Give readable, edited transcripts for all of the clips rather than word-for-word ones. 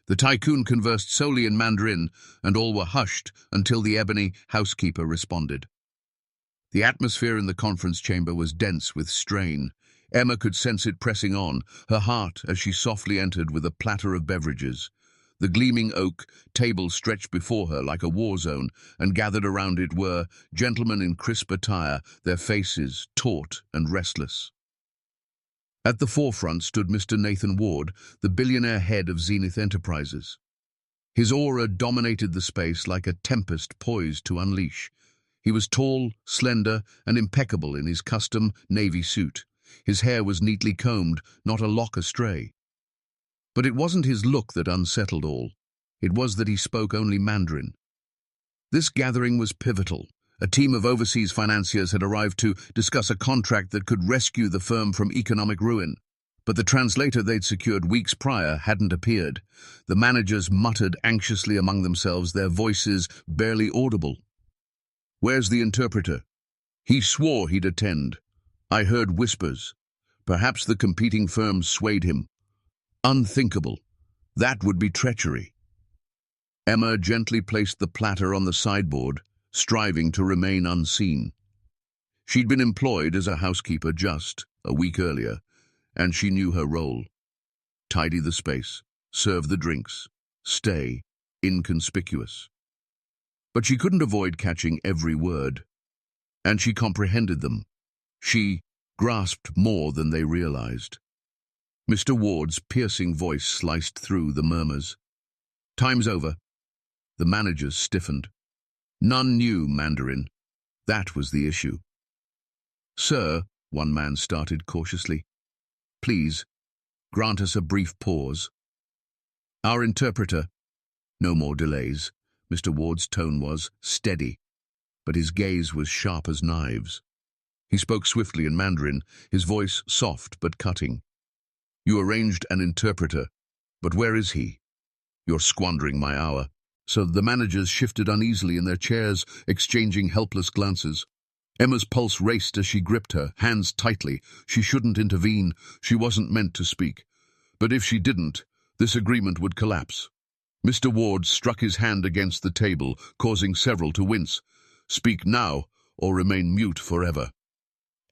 The tycoon conversed solely in Mandarin, and all were hushed until the ebony housekeeper responded. The atmosphere in the conference chamber was dense with strain. Emma could sense it pressing on, her heart as she softly entered with a platter of beverages. The gleaming oak table stretched before her like a war zone, and gathered around it were gentlemen in crisp attire, their faces taut and restless. At the forefront stood Mr. Nathan Ward, the billionaire head of Zenith Enterprises. His aura dominated the space like a tempest poised to unleash. He was tall, slender, and impeccable in his custom navy suit. His hair was neatly combed, not a lock astray. But it wasn't his look that unsettled all. It was that he spoke only Mandarin. This gathering was pivotal. A team of overseas financiers had arrived to discuss a contract that could rescue the firm from economic ruin. But the translator they'd secured weeks prior hadn't appeared. The managers muttered anxiously among themselves, their voices barely audible. "Where's the interpreter?" "He swore he'd attend." "I heard whispers." Perhaps the competing firms swayed him. Unthinkable. That would be treachery. Emma gently placed the platter on the sideboard, striving to remain unseen. She'd been employed as a housekeeper just a week earlier, and she knew her role. Tidy the space, serve the drinks, stay inconspicuous. But she couldn't avoid catching every word, and she comprehended them. She grasped more than they realized. Mr. Ward's piercing voice sliced through the murmurs. "Time's over." The managers stiffened. None knew Mandarin. That was the issue. "Sir," one man started cautiously, "please, grant us a brief pause. Our interpreter—" No more delays. Mr. Ward's tone was steady, but his gaze was sharp as knives. He spoke swiftly in Mandarin, his voice soft but cutting. "You arranged an interpreter, but where is he? You're squandering my hour." So the managers shifted uneasily in their chairs, exchanging helpless glances. Emma's pulse raced as she gripped her, hands tightly. She shouldn't intervene. She wasn't meant to speak. But if she didn't, this agreement would collapse. Mr. Ward struck his hand against the table, causing several to wince. "Speak now, or remain mute forever."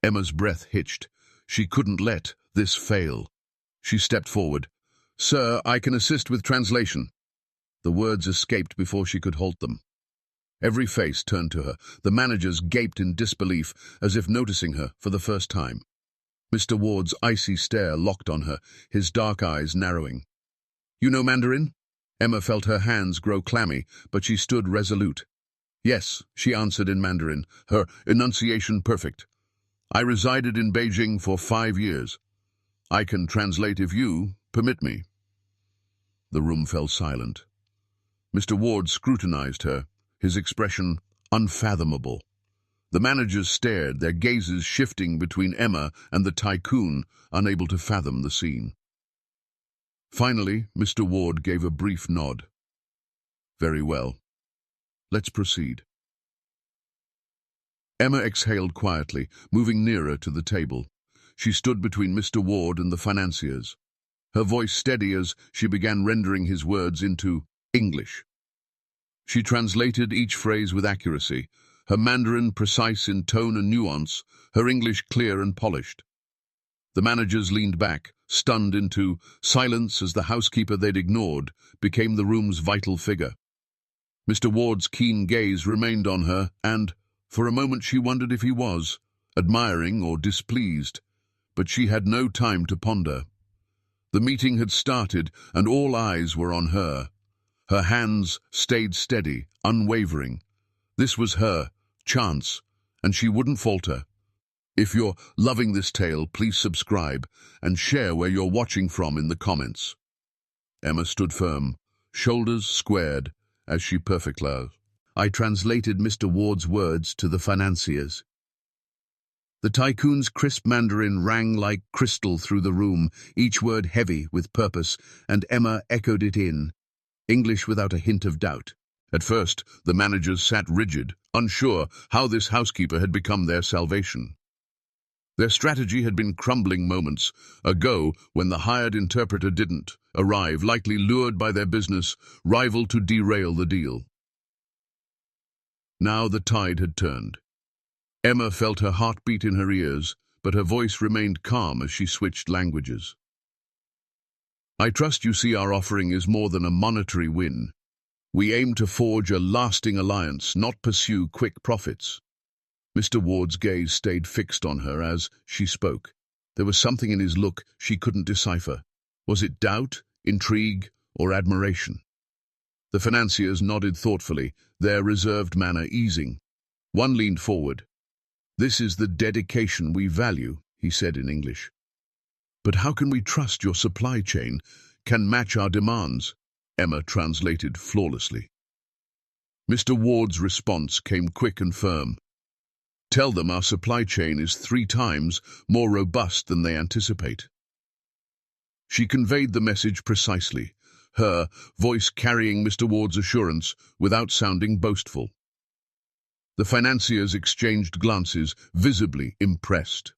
Emma's breath hitched. She couldn't let this fail. She stepped forward. "Sir, I can assist with translation." The words escaped before she could halt them. Every face turned to her. The managers gaped in disbelief, as if noticing her for the first time. Mr. Ward's icy stare locked on her, his dark eyes narrowing. "You know Mandarin?" Emma felt her hands grow clammy, but she stood resolute. "Yes," she answered in Mandarin, her enunciation perfect. "I resided in Beijing for 5 years. I can translate if you permit me." The room fell silent. Mr. Ward scrutinized her, his expression unfathomable. The managers stared, their gazes shifting between Emma and the tycoon, unable to fathom the scene. Finally, Mr. Ward gave a brief nod. "Very well. Let's proceed." Emma exhaled quietly, moving nearer to the table. She stood between Mr. Ward and the financiers, her voice steady as she began rendering his words into English. She translated each phrase with accuracy, her Mandarin precise in tone and nuance, her English clear and polished. The managers leaned back, stunned into silence as the housekeeper they'd ignored became the room's vital figure. Mr. Ward's keen gaze remained on her, and, for a moment she wondered if he was, admiring or displeased, but she had no time to ponder. The meeting had started, and all eyes were on her. Her hands stayed steady, unwavering. This was her chance, and she wouldn't falter. If you're loving this tale, please subscribe and share where you're watching from in the comments. Emma stood firm, shoulders squared, as she perfectly. I translated Mr. Ward's words to the financiers. The tycoon's crisp Mandarin rang like crystal through the room, each word heavy with purpose, and Emma echoed it in, English without a hint of doubt. At first, the managers sat rigid, unsure how this housekeeper had become their salvation. Their strategy had been crumbling moments ago when the hired interpreter didn't arrive, likely lured by their business rival to derail the deal. Now the tide had turned. Emma felt her heartbeat in her ears, but her voice remained calm as she switched languages. I trust you see our offering is more than a monetary win. We aim to forge a lasting alliance, not pursue quick profits. Mr. Ward's gaze stayed fixed on her as she spoke. There was something in his look she couldn't decipher. Was it doubt, intrigue, or admiration? The financiers nodded thoughtfully, their reserved manner easing. One leaned forward. "This is the dedication we value," he said in English. "But how can we trust your supply chain can match our demands?" Emma translated flawlessly. Mr. Ward's response came quick and firm. "Tell them our supply chain is 3 times more robust than they anticipate." She conveyed the message precisely, her voice carrying Mr. Ward's assurance without sounding boastful. The financiers exchanged glances, visibly impressed.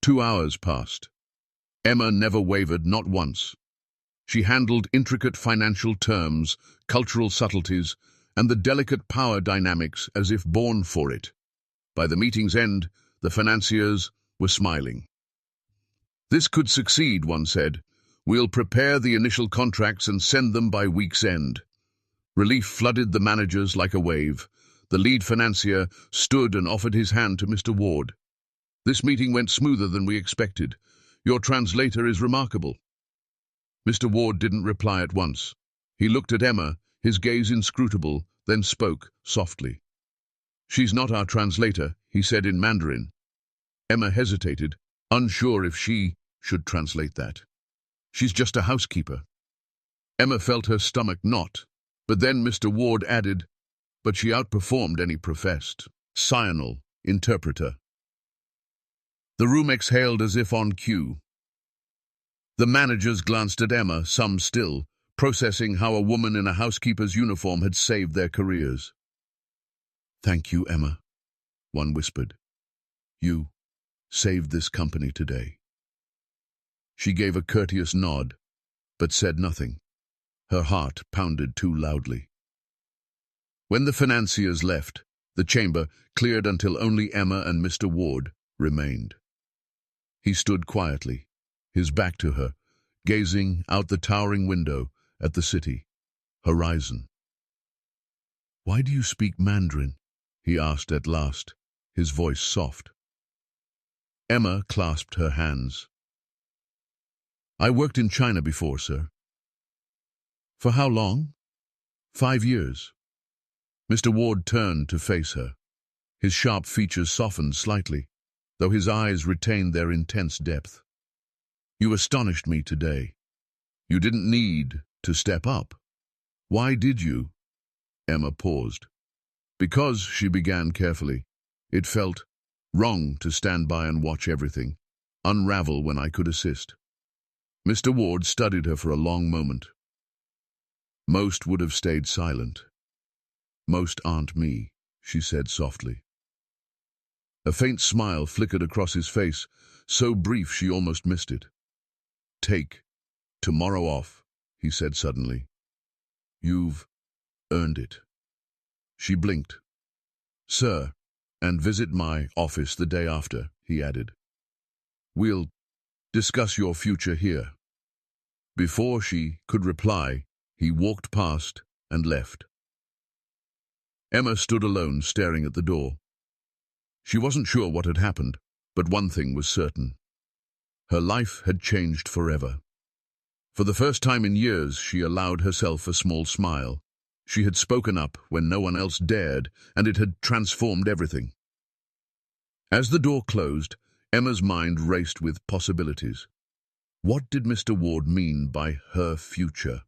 2 hours passed. Emma never wavered, not once. She handled intricate financial terms, cultural subtleties, and the delicate power dynamics as if born for it. By the meeting's end, the financiers were smiling. "This could succeed," one said. "We'll prepare the initial contracts and send them by week's end." Relief flooded the managers like a wave. The lead financier stood and offered his hand to Mr. Ward. "This meeting went smoother than we expected. Your translator is remarkable." Mr. Ward didn't reply at once. He looked at Emma, his gaze inscrutable, then spoke softly. "She's not our translator," he said in Mandarin. Emma hesitated, unsure if she should translate that. "She's just a housekeeper." Emma felt her stomach knot, but then Mr. Ward added, "But she outperformed any professed Sional interpreter." The room exhaled as if on cue. The managers glanced at Emma, some still, processing how a woman in a housekeeper's uniform had saved their careers. "Thank you, Emma," one whispered. "You saved this company today." She gave a courteous nod, but said nothing. Her heart pounded too loudly. When the financiers left, the chamber cleared until only Emma and Mr. Ward remained. He stood quietly, his back to her, gazing out the towering window at the city, horizon. "Why do you speak Mandarin?" he asked at last, his voice soft. Emma clasped her hands. "I worked in China before, sir." "For how long?" 5 years. Mr. Ward turned to face her. His sharp features softened slightly, though his eyes retained their intense depth. "You astonished me today. You didn't need to step up. Why did you?" Emma paused. "Because," she began carefully, "it felt wrong to stand by and watch everything unravel when I could assist." Mr. Ward studied her for a long moment. "Most would have stayed silent. Most aren't me," she said softly. A faint smile flickered across his face, so brief she almost missed it. "Take tomorrow off," he said suddenly. "You've earned it." She blinked. "Sir, and visit my office the day after," he added. "We'll discuss your future here." Before she could reply, he walked past and left. Emma stood alone, staring at the door. She wasn't sure what had happened, but one thing was certain. Her life had changed forever. For the first time in years, she allowed herself a small smile. She had spoken up when no one else dared, and it had transformed everything. As the door closed, Emma's mind raced with possibilities. What did Mr. Ward mean by her future?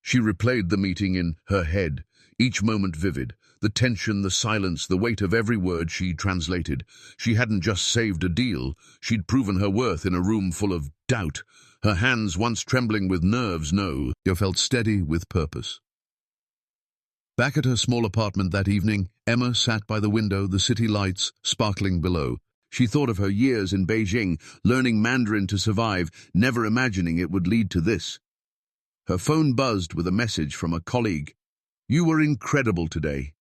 She replayed the meeting in her head, each moment vivid, the tension, the silence, the weight of every word she translated. She hadn't just saved a deal, she'd proven her worth in a room full of doubt. Her hands, once trembling with nerves, now felt steady with purpose. Back at her small apartment that evening, Emma sat by the window, the city lights sparkling below. She thought of her years in Beijing, learning Mandarin to survive, never imagining it would lead to this. Her phone buzzed with a message from a colleague. "You were incredible today."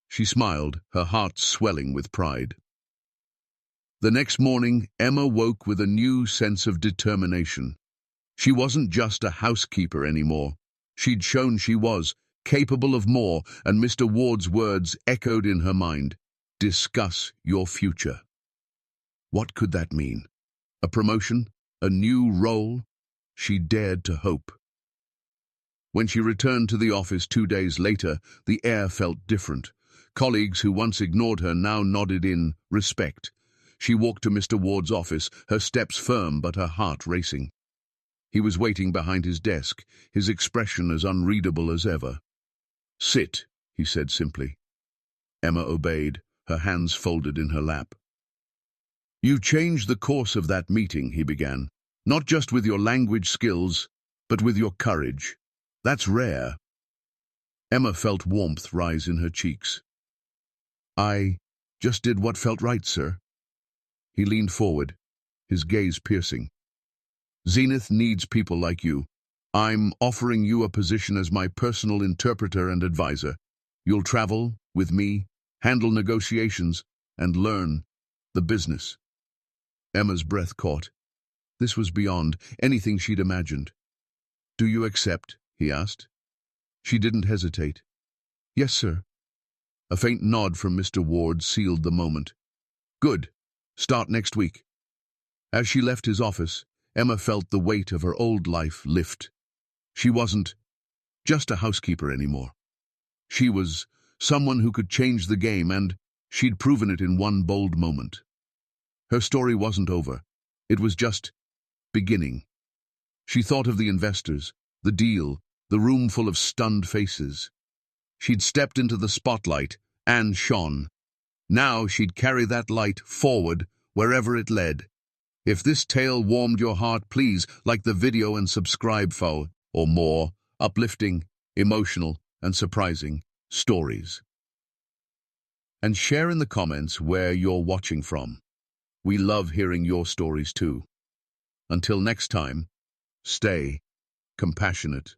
She smiled, her heart swelling with pride. The next morning, Emma woke with a new sense of determination. She wasn't just a housekeeper anymore. She'd shown she was capable of more, and Mr. Ward's words echoed in her mind. Discuss your future. What could that mean? A promotion? A new role? She dared to hope. When she returned to the office 2 days later, the air felt different. Colleagues who once ignored her now nodded in respect. She walked to Mr. Ward's office, her steps firm but her heart racing. He was waiting behind his desk, his expression as unreadable as ever. "Sit," he said simply. Emma obeyed, her hands folded in her lap. "You changed the course of that meeting," he began. "Not just with your language skills, but with your courage. That's rare." Emma felt warmth rise in her cheeks. "I just did what felt right, sir." He leaned forward, his gaze piercing. "Zenith needs people like you. I'm offering you a position as my personal interpreter and advisor. You'll travel with me, handle negotiations, and learn the business." Emma's breath caught. This was beyond anything she'd imagined. "Do you accept?" he asked. She didn't hesitate. "Yes, sir." A faint nod from Mr. Ward sealed the moment. "Good. Start next week." As she left his office, Emma felt the weight of her old life lift. She wasn't just a housekeeper anymore. She was someone who could change the game, and she'd proven it in one bold moment. Her story wasn't over. It was just beginning. She thought of the investors, the deal, the room full of stunned faces. She'd stepped into the spotlight and shone. Now she'd carry that light forward wherever it led. If this tale warmed your heart, please like the video and subscribe for more uplifting, emotional, and surprising stories. And share in the comments where you're watching from. We love hearing your stories too. Until next time, stay compassionate,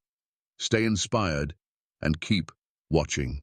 stay inspired, and keep watching.